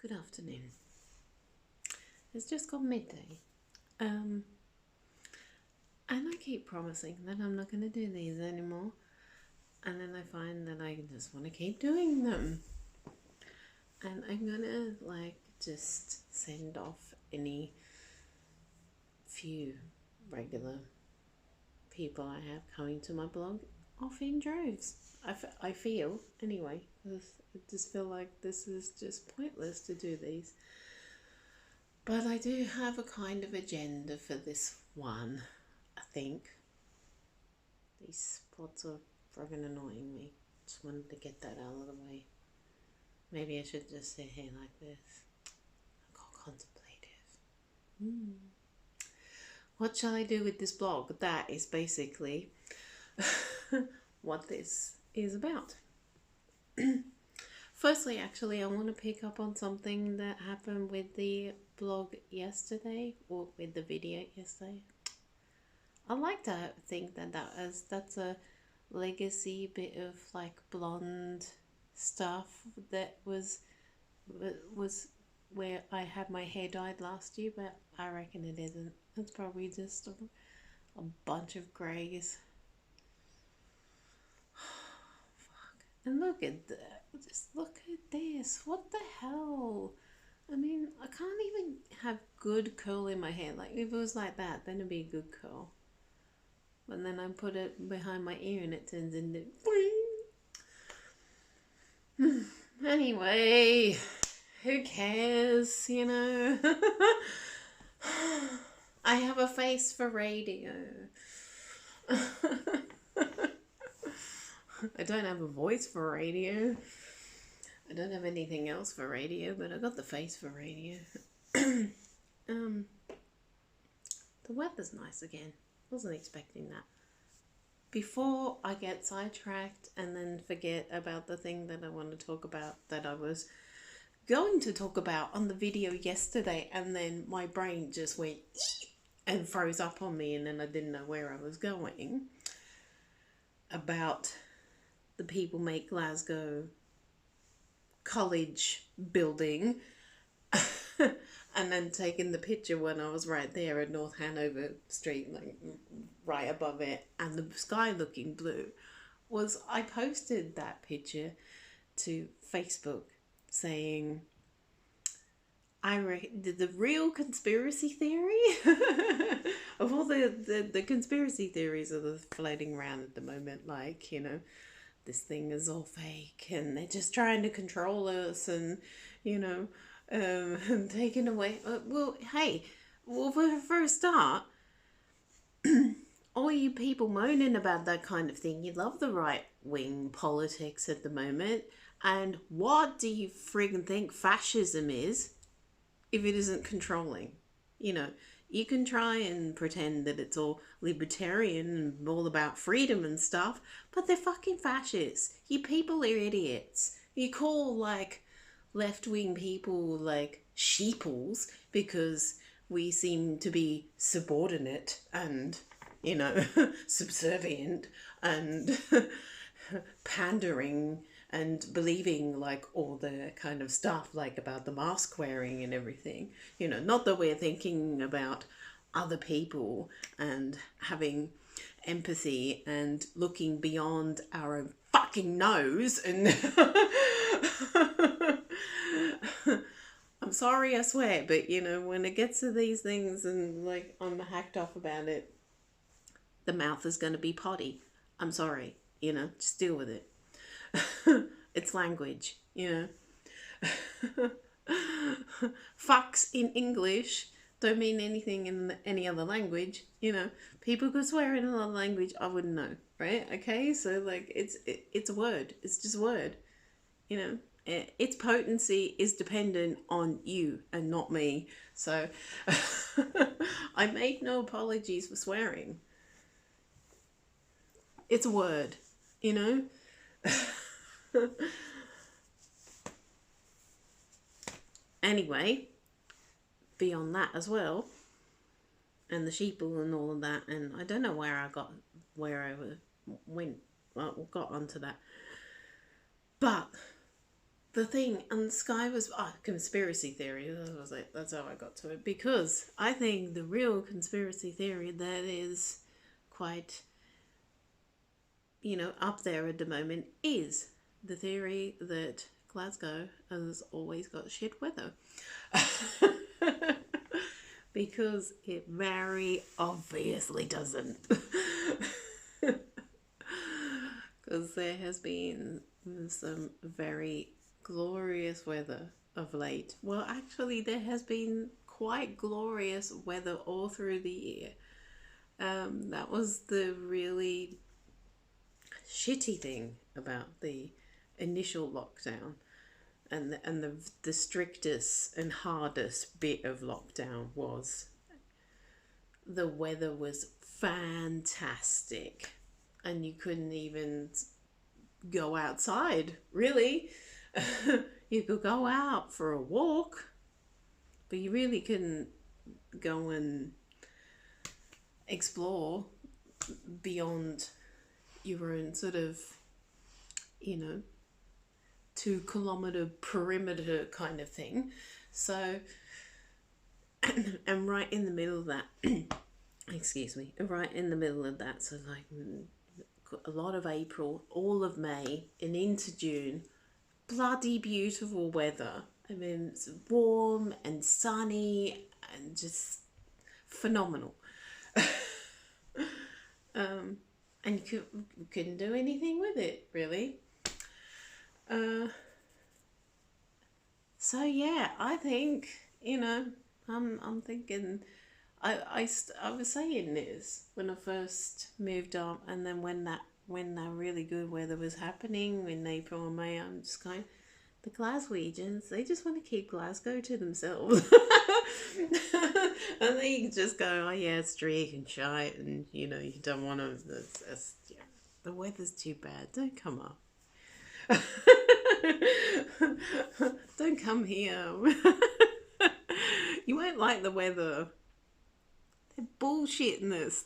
Good afternoon. It's just gone midday. And I keep promising that I'm not going to do these anymore. And then I find that I just want to keep doing them. And I'm going to just send off any few regular people I have coming to my blog off in droves. I feel, anyway, because I just feel like this is just pointless to do these. But I do have a kind of agenda for this one, I think. These spots are friggin' annoying me. Just wanted to get that out of the way. Maybe I should just sit here like this. I got contemplative. What shall I do with this blog? That is basically what this is about. Firstly, actually, I want to pick up on something that happened with the blog yesterday, or with the video yesterday. I like to think that that's a legacy bit of blonde stuff that was where I had my hair dyed last year, but I reckon it isn't. It's probably just a bunch of greys. Fuck. And look at that. Just look at this. What the hell? I mean, I can't even have good curl in my hair. Like, if it was like that, then it'd be a good curl. But then I put it behind my ear and it turns into... Anyway, who cares, you know? I have a face for radio. I don't have a voice for radio. I don't have anything else for radio, but I got the face for radio. The weather's nice again. Wasn't expecting that. Before I get sidetracked and then forget about the thing that I want to talk about, that I was going to talk about on the video yesterday, and then my brain just went and froze up on me, and then I didn't know where I was going, about the People Make Glasgow college building, and then taking the picture when I was right there at North Hanover Street, like right above it, and the sky looking blue. I posted that picture to Facebook saying, the real conspiracy theory of all the conspiracy theories that are floating around at the moment, like, you know, this thing is all fake and they're just trying to control us, and, you know, and taking away. For a start, all you people moaning about that kind of thing, you love the right wing politics at the moment. And what do you friggin' think fascism is if it isn't controlling? You know, you can try and pretend that it's all libertarian and all about freedom and stuff, but they're fucking fascists. You people are idiots. You call left-wing people sheeples because we seem to be subordinate and, you know, subservient and pandering and believing all the kind of stuff about the mask wearing and everything. You know, not that we're thinking about other people and having empathy and looking beyond our own fucking nose and I'm sorry, I swear, but you know, when it gets to these things and I'm hacked off about it, the mouth is going to be potty. I'm sorry, you know, just deal with it. It's language, you know. Fucks in English don't mean anything in any other language, you know. People could swear in another language, I wouldn't know, right? Okay, so it's a word. It's just a word, you know. Its potency is dependent on you and not me. So I make no apologies for swearing. It's a word, you know. Anyway, beyond that as well, and the sheeple and all of that, and I don't know where I got onto that, but the thing, and the sky was conspiracy theory. That was it. That's how I got to it, because I think the real conspiracy theory that is quite, up there at the moment is the theory that Glasgow has always got shit weather. Because it very obviously doesn't. Because there has been some very glorious weather of late. Well, actually, there has been quite glorious weather all through the year. That was the really shitty thing about the initial lockdown, and the strictest and hardest bit of lockdown was the weather was fantastic, and you couldn't even go outside, really. You could go out for a walk, but you really couldn't go and explore beyond your own sort of, 2-kilometer perimeter kind of thing. So, and right in the middle of that, excuse me, right in the middle of that, so like a lot of April, all of May, and into June, bloody beautiful weather. I mean, it's warm and sunny and just phenomenal. And you couldn't do anything with it, really. So yeah, I think, I'm thinking, I was saying this when I first moved up, and then when that really good weather was happening in April and May, I'm just going, the Glaswegians, they just want to keep Glasgow to themselves. And then you can just go, oh yeah, it's streak and shite, and you don't want to, the weather's too bad, don't come up. Don't come here. You won't like the weather. They're bullshitting this.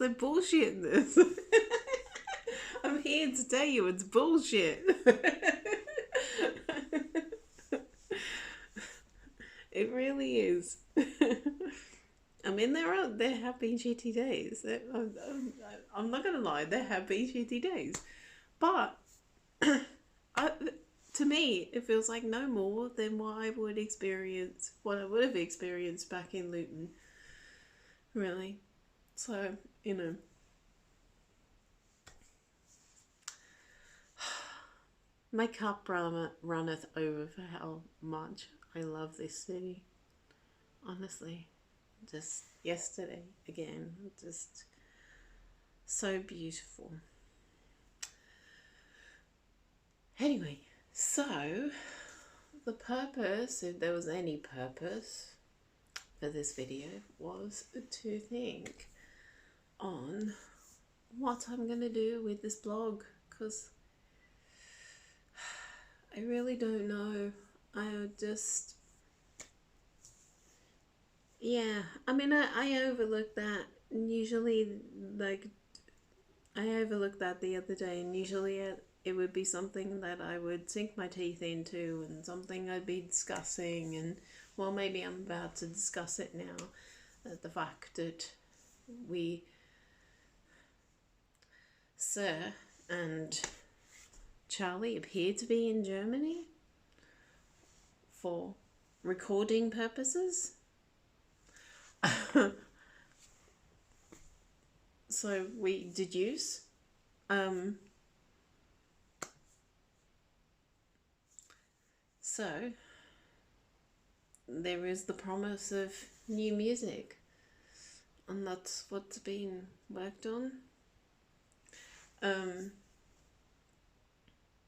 I'm here to tell you it's bullshit. It really is. I mean, there have been shitty days. I'm not going to lie, there have been shitty days. But to me, it feels like no more than what I would have experienced back in Luton. Really. So, my cup runneth over for how much I love this city. Honestly. Just yesterday, again, just so beautiful. Anyway, so the purpose, if there was any purpose for this video, was to think on what I'm going to do with this blog, because I really don't know. I just... Yeah, I mean, I overlooked that. Usually, I overlooked that the other day, and usually it would be something that I would sink my teeth into, and something I'd be discussing, and, well, maybe I'm about to discuss it now. The fact that Sir and Charlie appear to be in Germany for recording purposes. So we deduce so there is the promise of new music, and that's what's been worked on,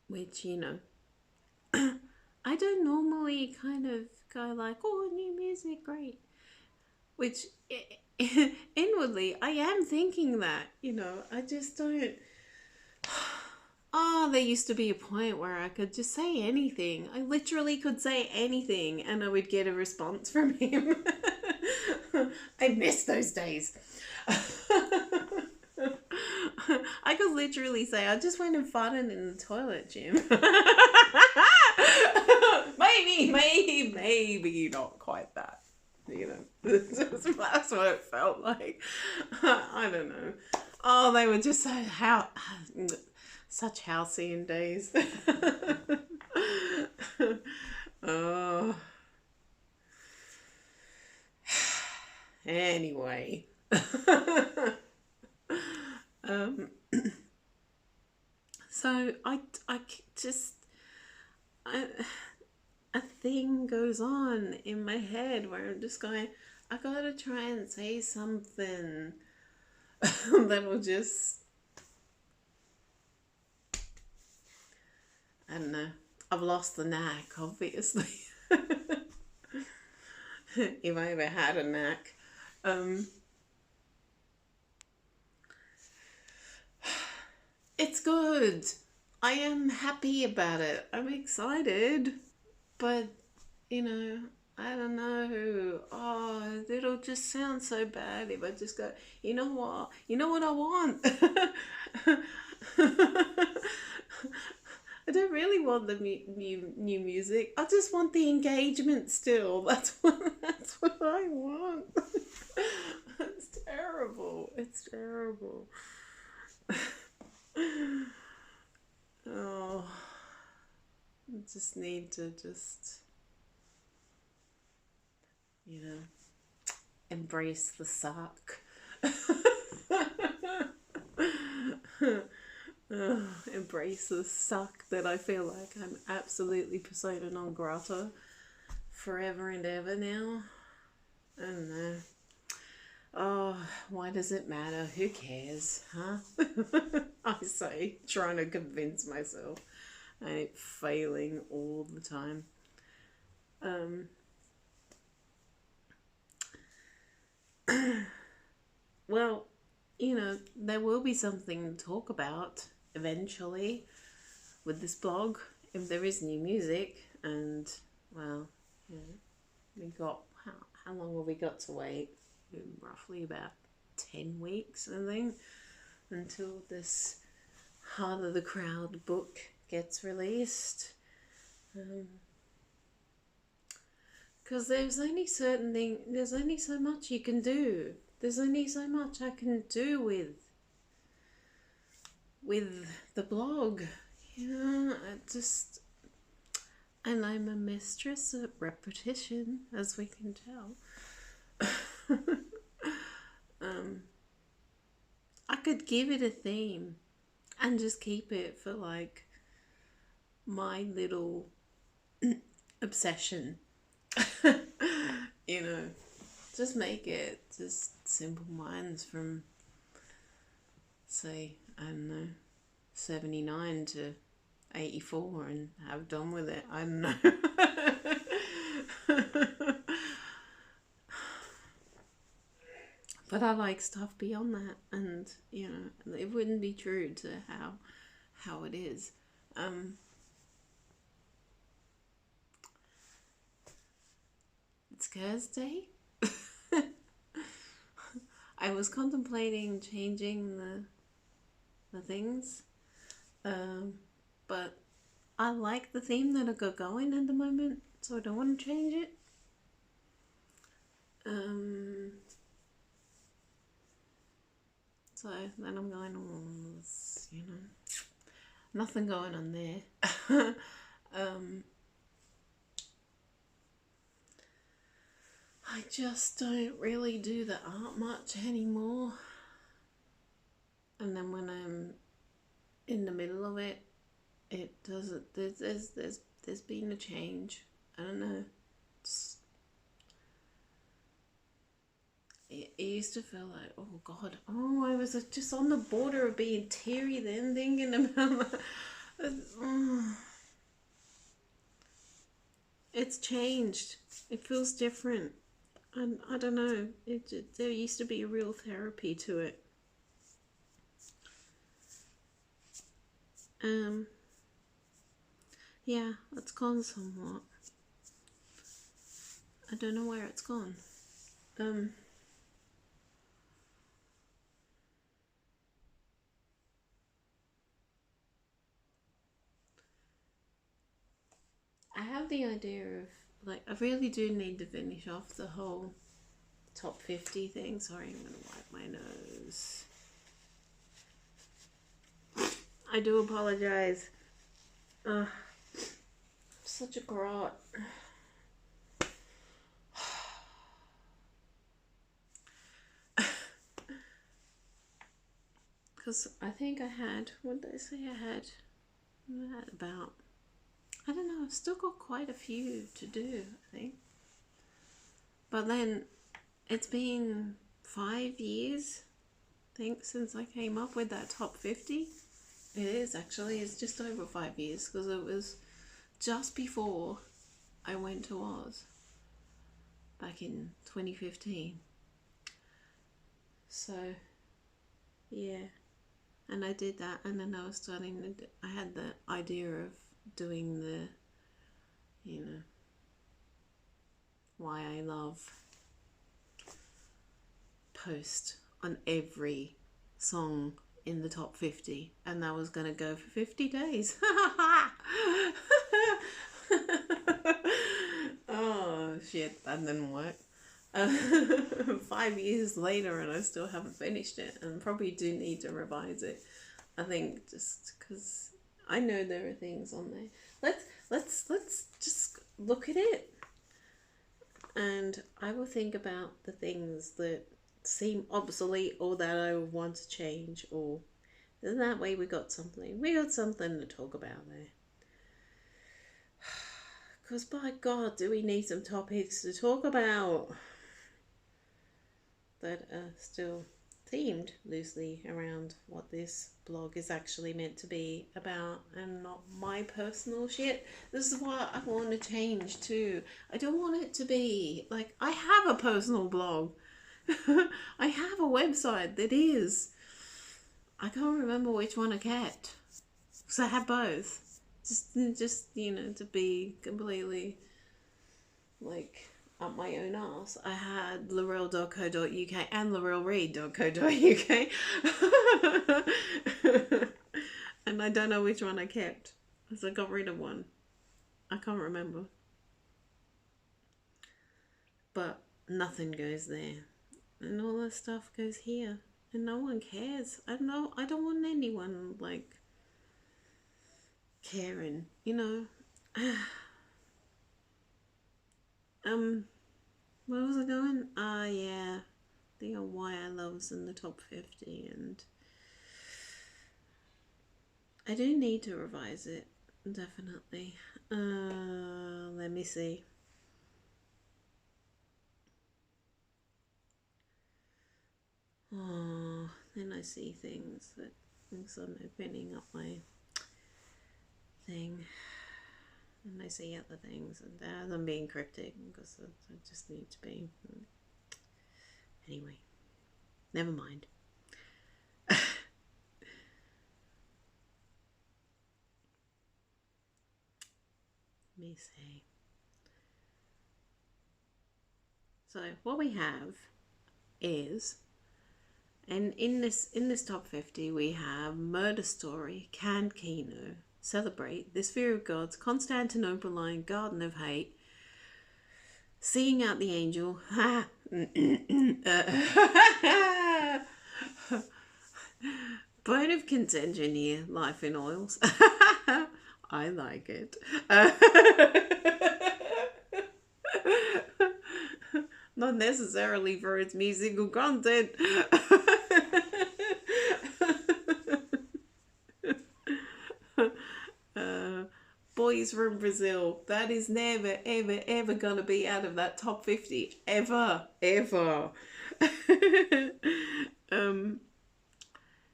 which I don't normally kind of go like, oh, new music, great. Which inwardly I am thinking that, I just don't. There used to be a point where I could just say anything. I literally could say anything and I would get a response from him. I miss those days. I could literally say, I just went and farted in the toilet, Jim. maybe not quite that. You know, that's what it felt like. I don't know. Oh, they were just such halcyon days. Oh, anyway. um, so I just I, a thing goes on in my head where I'm just going, I gotta try and say something that will just, I don't know. I've lost the knack, obviously. If I ever had a knack. Um, it's good. I am happy about it. I'm excited. But, you know, I don't know. Oh, it'll just sound so bad if I just go, you know what? You know what I want? I don't really want the new music. I just want the engagement still. That's what I want. It's terrible. It's terrible. Oh, I just need to embrace the suck. Embrace the suck that I feel like I'm absolutely persona non grata forever and ever now. I don't know. Oh, why does it matter? Who cares, huh? I say, trying to convince myself. I ain't failing all the time. Um, well, there will be something to talk about eventually with this blog if there is new music. And, well, we got, how long have we got to wait? Roughly about 10 weeks, I think, until this Heart of the Crowd book gets released. Because there's only there's only so much you can do. There's only so much I can do with the blog. And I'm a mistress at repetition, as we can tell. I could give it a theme and just keep it for like my little obsession. Just make it just Simple Minds from, say, I don't know, 79 to 84 and have done with it. I don't know. But I like stuff beyond that, and it wouldn't be true to how it is. It's Thursday. I was contemplating changing the things, but I like the theme that I got going at the moment, so I don't want to change it. So then I'm going, nothing going on there. I just don't really do the art much anymore. And then when I'm in the middle of it, it doesn't. There's been a change. I don't know. It used to feel like, oh God, I was just on the border of being teary then, thinking about that. It's changed. It feels different. And I don't know. There used to be a real therapy to it. Yeah, it's gone somewhat. I don't know where it's gone. I have the idea of, like, I really do need to finish off the whole top 50 thing. Sorry, I'm going to wipe my nose. I do apologize. Such a grot. Because I think I had, what did I say I had? I had about, I don't know, I've still got quite a few to do, I think. But then it's been 5 years, I think, since I came up with that top 50. It is actually, it's just over 5 years, because it was just before I went to Oz back in 2015. So, yeah. And I did that, and then I was starting to, I had the idea of doing the, you know, why I love post on every song in the top 50, and that was going to go for 50 days. Oh shit, that didn't work. 5 years later, and I still haven't finished it, and probably do need to revise it. I think just because I know there are things on there. Let's just look at it, and I will think about the things that seem obsolete or that I would want to change, or in that way we got something to talk about there. Because by God, do we need some topics to talk about that are still themed loosely around what this blog is actually meant to be about, and not my personal shit. This is what I want to change too. I don't want it to be like, I have a personal blog. I have a website that is, I can't remember which one I kept, because I had both. Just you know, to be completely like up my own ass. I had Lorel.co.uk and LorelReid.co.uk. And I don't know which one I kept, because I got rid of one. I can't remember. But nothing goes there. And all that stuff goes here. And no one cares. I don't want anyone, like, caring, you know. Where was I going? Yeah, the why I love's in the top 50, and I do need to revise it, definitely. Let me see. Oh, then I see things that, because I'm opening up my thing, and I see other things, and as I'm being cryptic, because I just need to be. Anyway, never mind. Let me see. So what we have is, and in this top 50 we have Murder Story, Canned Kino, Celebrate, This Fear of Gods, Constantinople Line, Garden of Hate, Seeing Out the Angel, Bone of Contention here, Life in Oils. I like it. Not necessarily for its musical content. Boys from Brazil. That is never, ever, ever gonna be out of that top 50. Ever.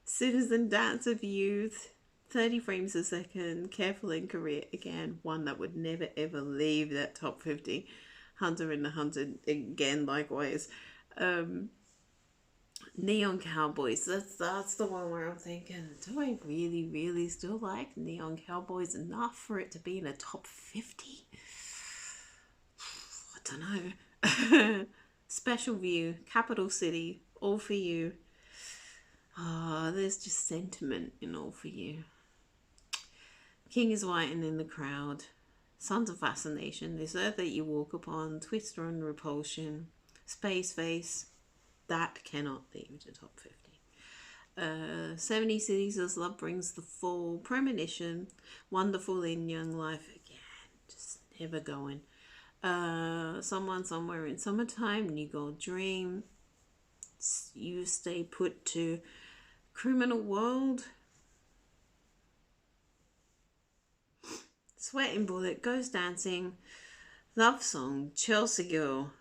Citizen Dance of Youth, 30 Frames a Second, Careful in Korea. Again, one that would never, ever leave that top 50. Hunter in the Hunter, again, likewise. Neon Cowboys, that's the one where I'm thinking, do I really, really still like Neon Cowboys enough for it to be in a top 50? I don't know. Special View, Capital City, All For You. There's just sentiment in All For You. King is White and In the Crowd, Sons of Fascination, This Earth That You Walk Upon, Twister and Repulsion, Space Face. That cannot leave the top 50. 70 Cities as Love Brings the Fall, Premonition, Wonderful in Young Life, again, just never going. Someone Somewhere in Summertime, New Gold Dream, You Stay Put to Criminal World, Sweating Bullet, Ghost Dancing, Love Song, Chelsea Girl.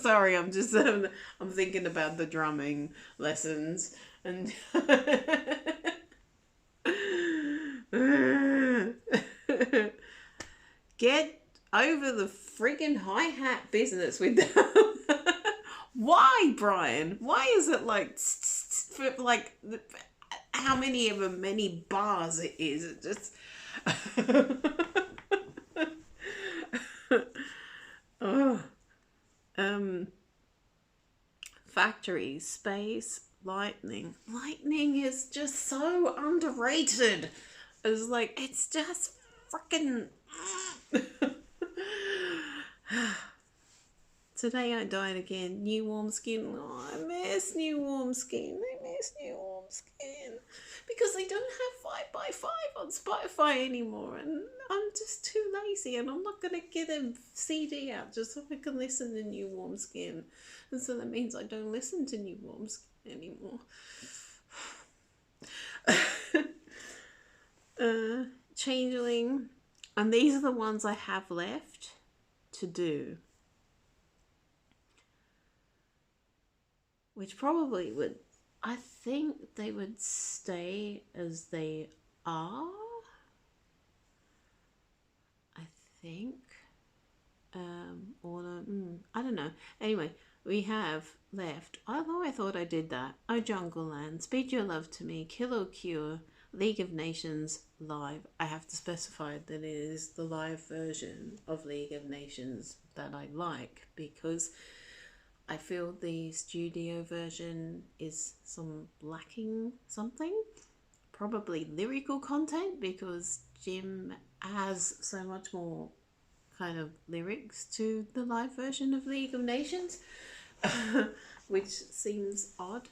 Sorry, I'm just I'm thinking about the drumming lessons and get over the freaking hi-hat business with that. Why, Brian? Why is it like how many of them many bars it is? It just oh. Factory, Space, Lightning. Lightning is just so underrated. It's like, it's just freaking. Today I Died Again. New Warm Skin. Oh, I miss New Warm Skin. I miss New Warm Skin. Because they don't have 5x5 on Spotify anymore. And I'm just too lazy. And I'm not going to get a CD out just so I can listen to New Warm Skin. And so that means I don't listen to New Warm Skin anymore. Changeling. And these are the ones I have left to do. Which probably would, I think they would stay as they are. I think. I don't know. Anyway, we have left, although I thought I did that, Oh Jungle Land, Speed Your Love to Me, Kill or Cure, League of Nations live. I have to specify that it is the live version of League of Nations that I like, because I feel the studio version is lacking something. Probably lyrical content, because Jim has so much more kind of lyrics to the live version of League of Nations, which seems odd.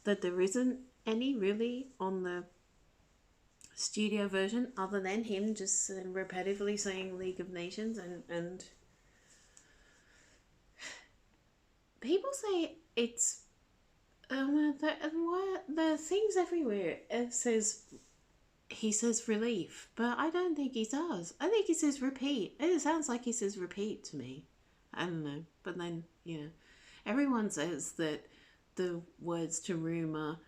That there isn't any really on the studio version other than him just repetitively saying League of Nations, and people say it's the things everywhere. It says he says relief, but I don't think he does. I think he says repeat. It sounds like he says repeat to me. I don't know, but then everyone says that the words to Room are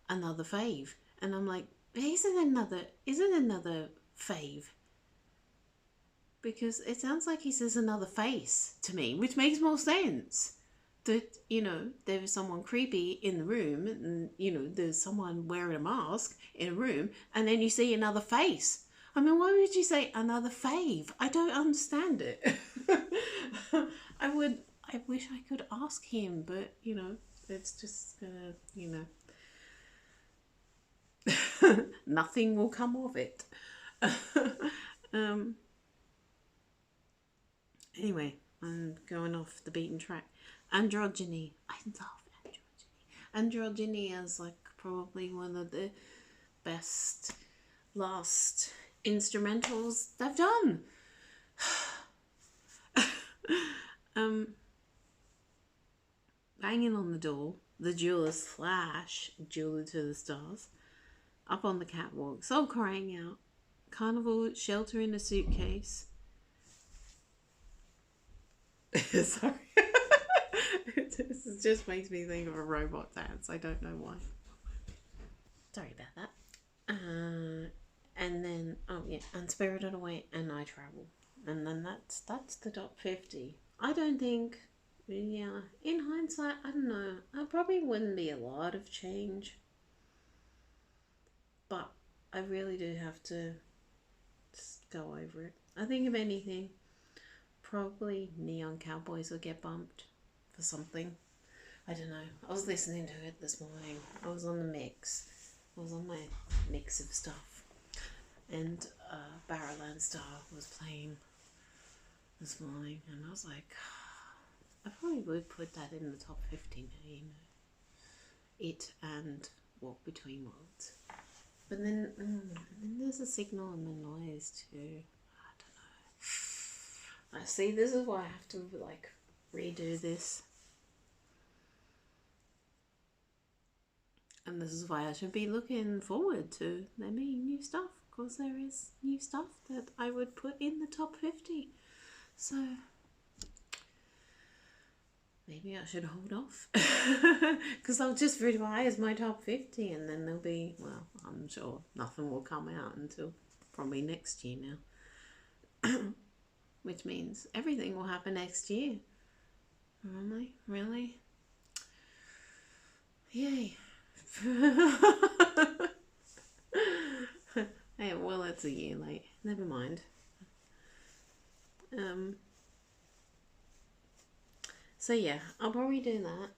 another fave, and I'm like, isn't another fave? Because it sounds like he says another face to me, which makes more sense. That, there is someone creepy in the room, and, there's someone wearing a mask in a room, and then you see another face. I mean, why would you say another fave? I don't understand it. I wish I could ask him, but, it's just gonna, nothing will come of it. Anyway, I'm going off the beaten track. Androgyny. I love Androgyny. Androgyny is like probably one of the best last instrumentals they've done. Banging on the Door, The Jeweler / Jeweler to the Stars, Up on the Catwalk, Soul Crying Out, Carnival, Shelter in a Suitcase. Sorry. This just makes me think of a robot dance. I don't know why. Sorry about that. And then, Unspirited Away and I Travel. And then that's the top 50. I don't think, in hindsight, I don't know. I probably wouldn't be a lot of change. But I really do have to just go over it. I think if anything, probably Neon Cowboys will get bumped for something. I don't know. I was listening to it this morning. I was on the mix, was on my mix of stuff, and Barrowland Star was playing this morning, and I was like, I probably would put that in the top 50 now, you know. It and Walk Between Worlds. But then there's a signal and the noise too. I don't know. I see, this is why I have to like redo this. And this is why I should be looking forward to there being new stuff, because there is new stuff that I would put in the top 50. So maybe I should hold off, because I'll just revise my top 50 and then there'll be, well, I'm sure nothing will come out until probably next year now. Which means everything will happen next year. Really? Yay. Hey, well, it's a year late. Never mind. So yeah, I'll probably do that.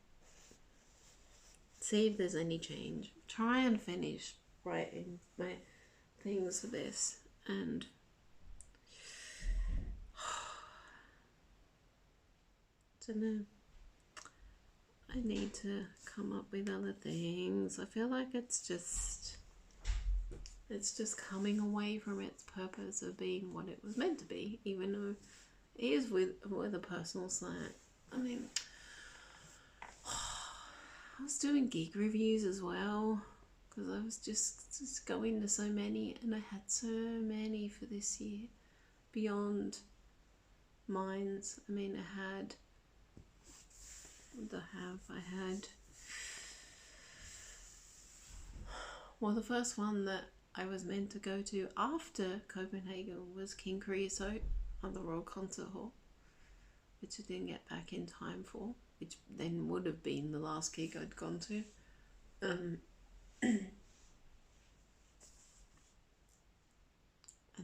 See if there's any change. Try and finish writing my things for this, and I don't know. I need to come up with other things. I feel like it's just coming away from its purpose of being what it was meant to be, even though it is with a personal slant. I mean, I was doing gig reviews as well, because I was just going to so many, and I had so many for this year beyond mines. I mean, I had well, the first one that I was meant to go to after Copenhagen was King Creosote at the Royal Concert Hall, which I didn't get back in time for, which then would have been the last gig I'd gone to. And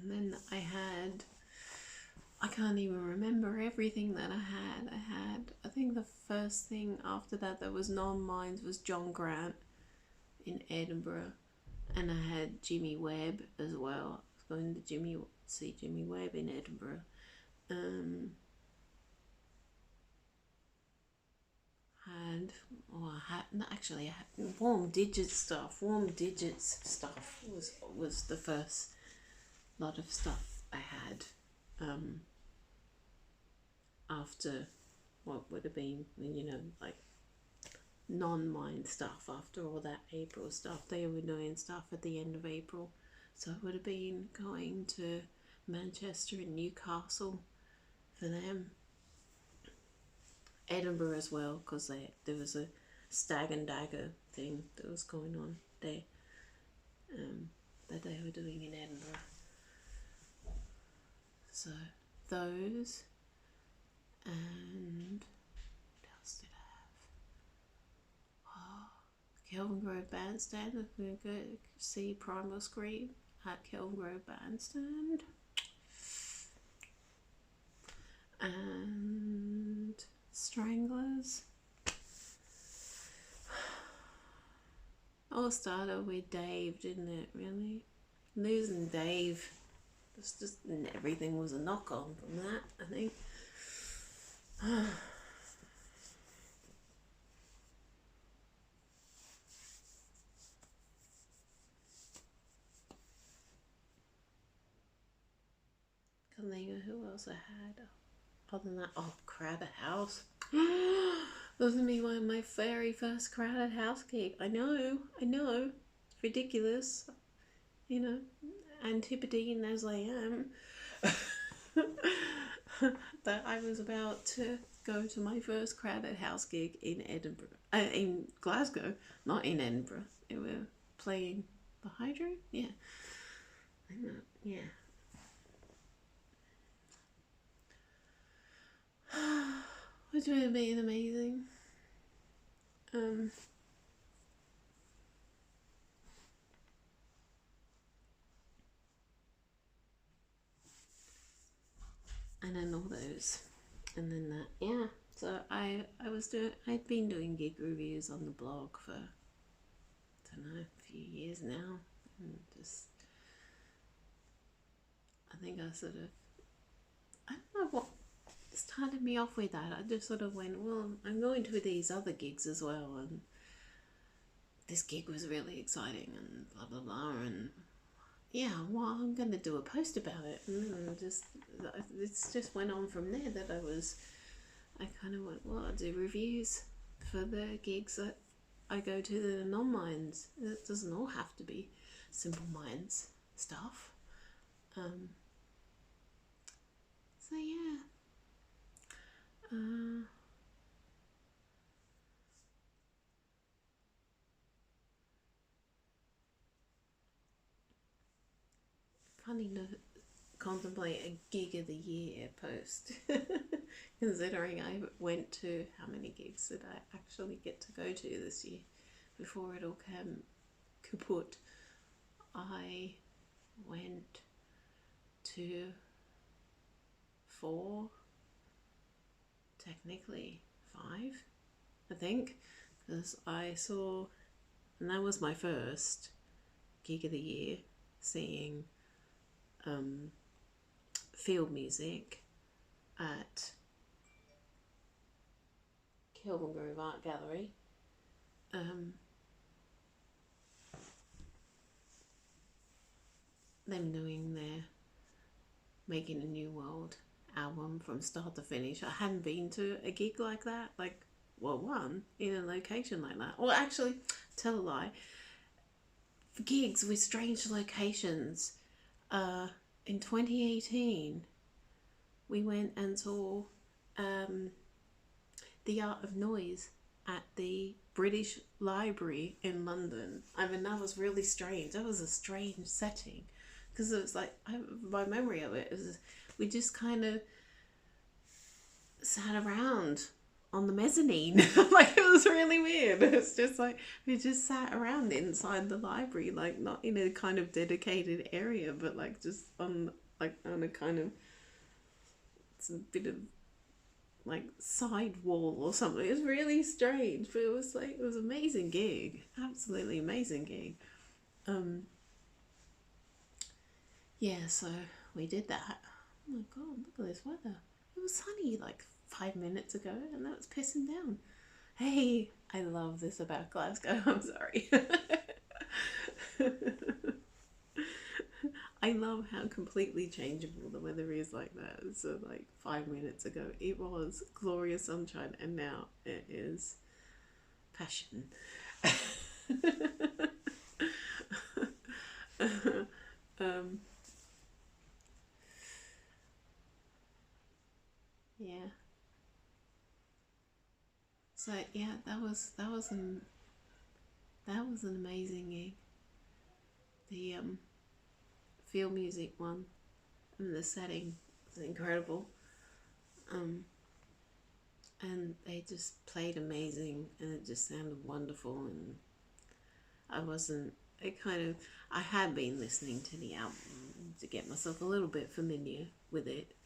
then I can't even remember everything that I had. I think the first thing after that was non-mines was John Grant in Edinburgh, and I had Jimmy Webb as well. I was going to see Jimmy Webb in Edinburgh. I had Warm Digits stuff. Warm Digits stuff was the first lot of stuff I had after what would have been, you know, like non-mine stuff. After all that April stuff, they were doing stuff at the end of April, so it would have been going to Manchester and Newcastle for them. Edinburgh as well, because there was a Stag and Dagger thing that was going on there, that they were doing in Edinburgh. So those, and what else did I have? Kelvin Grove Bandstand. I'm going to go see Primal Scream at Kelvin Grove Bandstand. And Stranglers. All started with Dave, didn't it, really? Losing Dave, just everything was a knock-on from that, I think. Can't think of who else I had. Other than that, Crowded House. Those are me one of my very first Crowded House gig. I know, it's ridiculous, you know, Antipodean as I am. That I was about to go to my first Crowded House gig in Edinburgh, in Glasgow, not in Edinburgh. They were playing the Hydro, yeah. I know, yeah. Which would have been amazing. And then all those, and then that, yeah. So I'd been doing gig reviews on the blog for, I don't know, a few years now, and just I think I sort of I don't know what started me off with that. I just sort of went, well, I'm going to these other gigs as well, and this gig was really exciting, and blah blah blah, and yeah, well, I'm going to do a post about it, and it's just went on from there. That I kind of went, well, I'll do reviews for the gigs that I go to that are non-Minds. It doesn't all have to be Simple Minds stuff. So yeah. Funny to contemplate a gig of the year post, considering I went to how many gigs did I actually get to go to this year before it all came kaput. I went to 4, technically 5, I think, because I saw, and that was my first gig of the year, seeing field music at Kilburn Grove Art Gallery. Them doing their Making a New World album from start to finish. I hadn't been to a gig like that, one in a location like that. Well, actually, tell a lie. For gigs with strange locations, in 2018, we went and saw The Art of Noise at the British Library in London. I mean, that was really strange. That was a strange setting, because it was like, my memory of it is we just kind of sat around on the mezzanine. Like, it was really weird. It's just like we just sat around inside the library, like not in a kind of dedicated area, but like just on a kind of, it's a bit of like side wall or something. It was really strange, but it was an amazing gig, absolutely amazing gig. Yeah, so we did that. Oh my god, look at this weather. It was sunny like 5 minutes ago, and now it's pissing down. Hey, I love this about Glasgow. I'm sorry. I love how completely changeable the weather is like that. So like 5 minutes ago it was glorious sunshine, and now it is passion. Yeah. So yeah, that was an amazing gig. The field music one, and the setting was incredible. And they just played amazing, and it just sounded wonderful. And I had been listening to the album to get myself a little bit familiar with it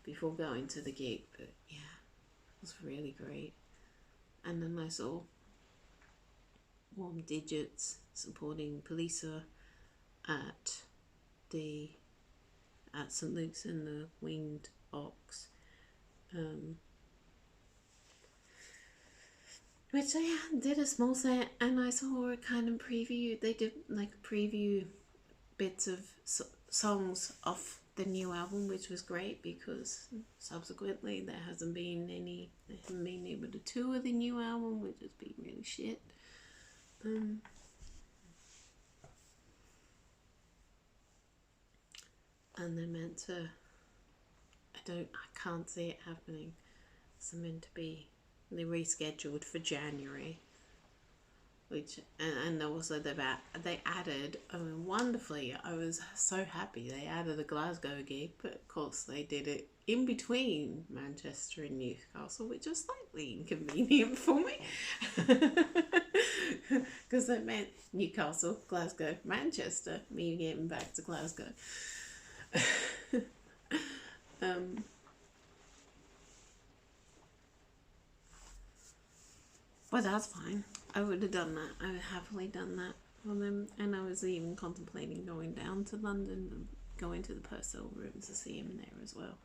before going to the gig, but yeah, it was really great. And then I saw Warm Digits supporting Poliça at St Luke's in the Winged Ox, which they did a small set, and I saw a kind of preview. They did like preview bits of songs off the new album, which was great, because subsequently they haven't been able to tour the new album, which has been really shit. And they're meant to, I can't see it happening. It's meant to be, they rescheduled for January, which, and also they added, wonderfully, I was so happy they added a Glasgow gig, but of course they did it in between Manchester and Newcastle, which was slightly inconvenient for me, because that meant Newcastle, Glasgow, Manchester, me getting back to Glasgow. But that's fine. I would have done that. I would have happily done that. for them. And I was even contemplating going down to London and going to the Purcell rooms to see him there as well.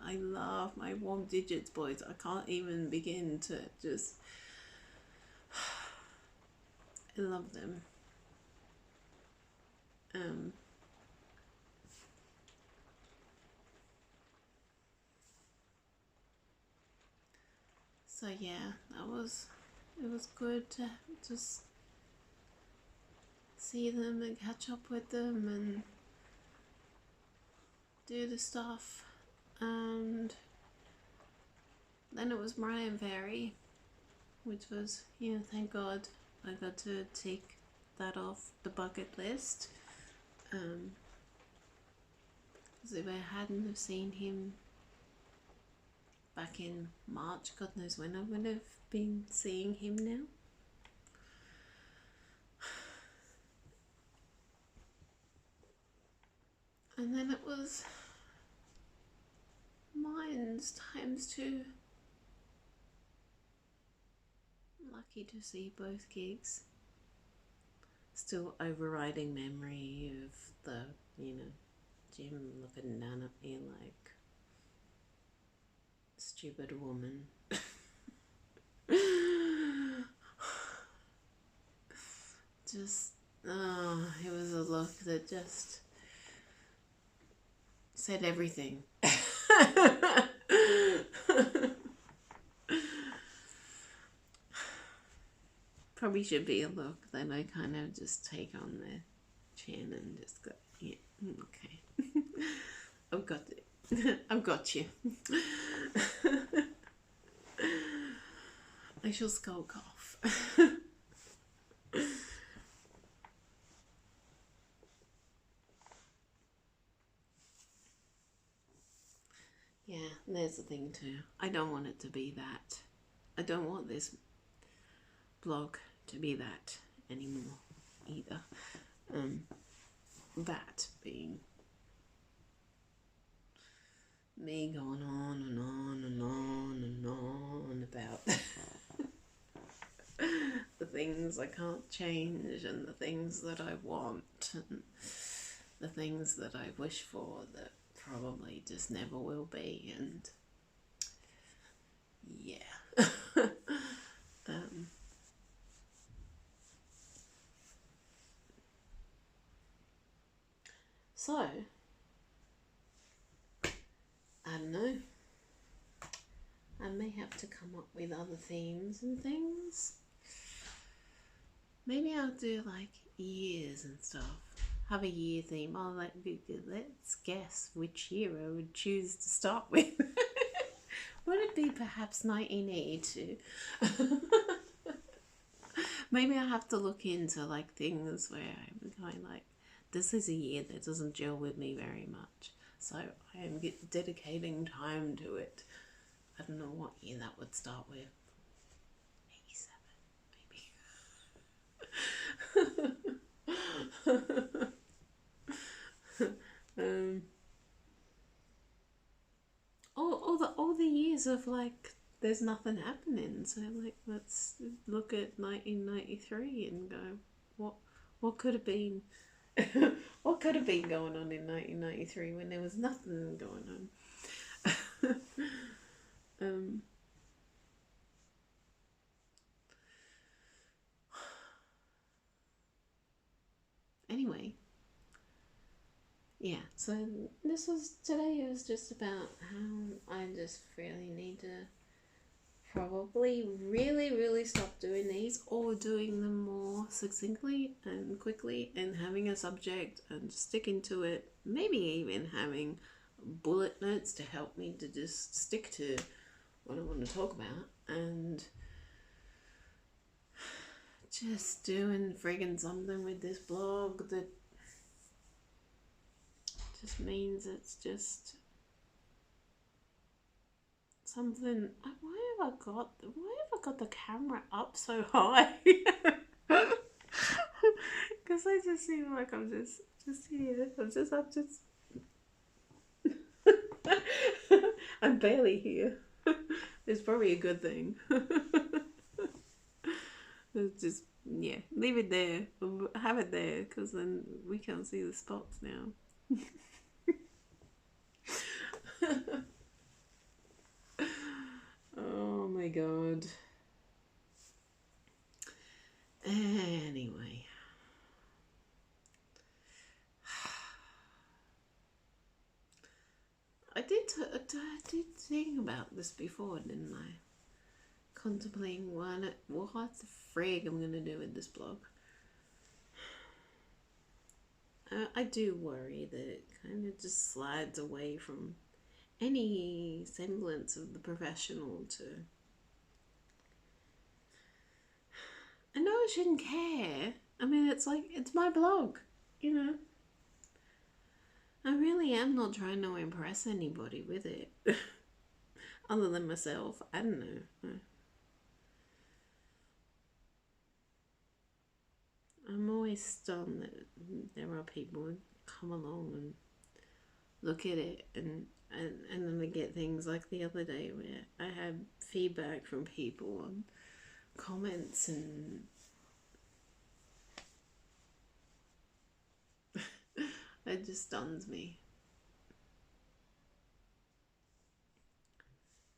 I love my Warm Digits boys. I can't even begin to just... I love them. So yeah, it was good to just see them and catch up with them and do the stuff. And then it was Mariah Carey, which was, thank God I got to take that off the bucket list. Because if I hadn't have seen him back in March, God knows when I would have been seeing him now. And then it was Minds ×2. Lucky to see both gigs. Still overriding memory of the, Jim looking down at me like stupid woman. Just, it was a look that just said everything. Probably should be a look that I kind of just take on the chin and just go, yeah, okay. I've got it. I've got you. I shall skulk off. Yeah, there's the thing too. I don't want it to be that. I don't want this blog to be that anymore either. That being me going on and on and on and on about the things I can't change and the things that I want and the things that I wish for that probably just never will be. And yeah. So, I don't know. I may have to come up with other themes and things. Maybe I'll do like years and stuff. Have a year theme. Let's guess which year I would choose to start with. Would it be perhaps 1982? Maybe I have to look into like things where I'm kind of like, this is a year that doesn't gel with me very much, so I am dedicating time to it. I don't know what year that would start with. 87, maybe. All the years of like there's nothing happening, so like let's look at 1993 and go, what could have been. What could have been going on in 1993 when there was nothing going on? Anyway, yeah, so today it was just about how I just really need to probably really stop doing these, or doing them more succinctly and quickly and having a subject and sticking to it, maybe even having bullet notes to help me to just stick to what I want to talk about, and just doing friggin' something with this blog that just means it's just something. Why have I got the camera up so high? Because I just seem like I'm just here. I'm barely here. It's probably a good thing. It's just, yeah, leave it there. Have it there, because then we can't see the spots now. Oh my god. Anyway. I did think about this before, didn't I? Contemplating what the frig I'm gonna do with this blog. I do worry that it kind of just slides away from any semblance of the professional to... I know I shouldn't care. I mean, it's like, it's my blog, you know? I really am not trying to impress anybody with it. Other than myself. I don't know. I'm always stunned that there are people who come along and look at it and then I get things like the other day where I had feedback from people on comments and it just stuns me.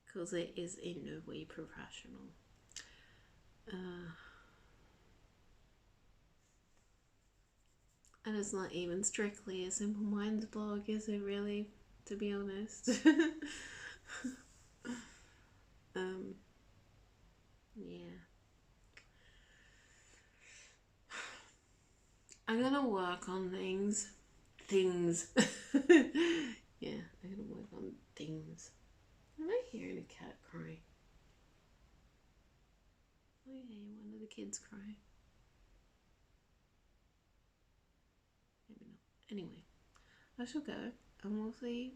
Because it is in no way professional. And it's not even strictly a Simple Minds blog, is it really? To be honest. Yeah. I'm gonna work on things. Yeah, I'm gonna work on things. Am I hearing a cat cry? Oh yeah, one of the kids cry. Maybe not. Anyway, I shall go and we'll see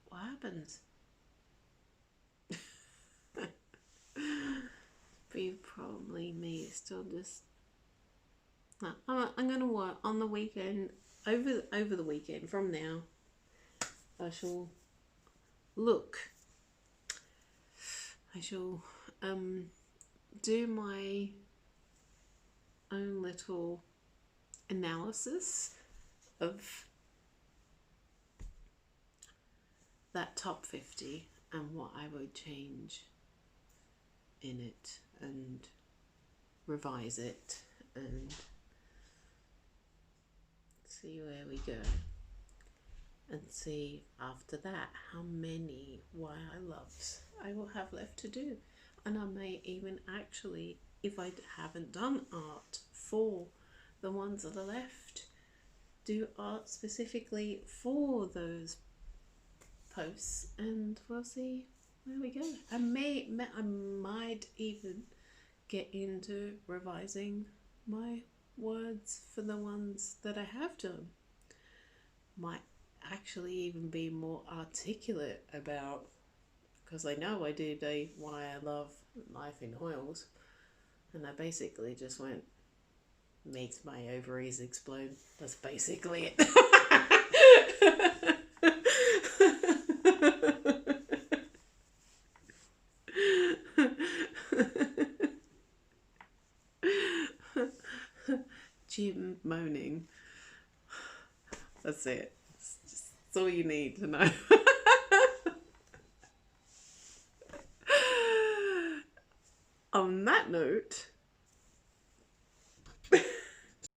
what happens. But probably me still just... No, I'm gonna work on the weekend, over the weekend. From now, I shall do my own little analysis of that top 50 and what I would change in it and revise it and see where we go and see after that how many Why I Loves I will have left to do. And I may even actually, if I haven't done art for the ones that are left, do art specifically for those posts, and we'll see where we go. I might even get into revising my words for the ones that I have done. Might actually even be more articulate about, because I know I did a Why I Love Life in Hoyles, and I basically just went, makes my ovaries explode. That's basically it. Jim moaning. That's it. That's all you need to know. On that note,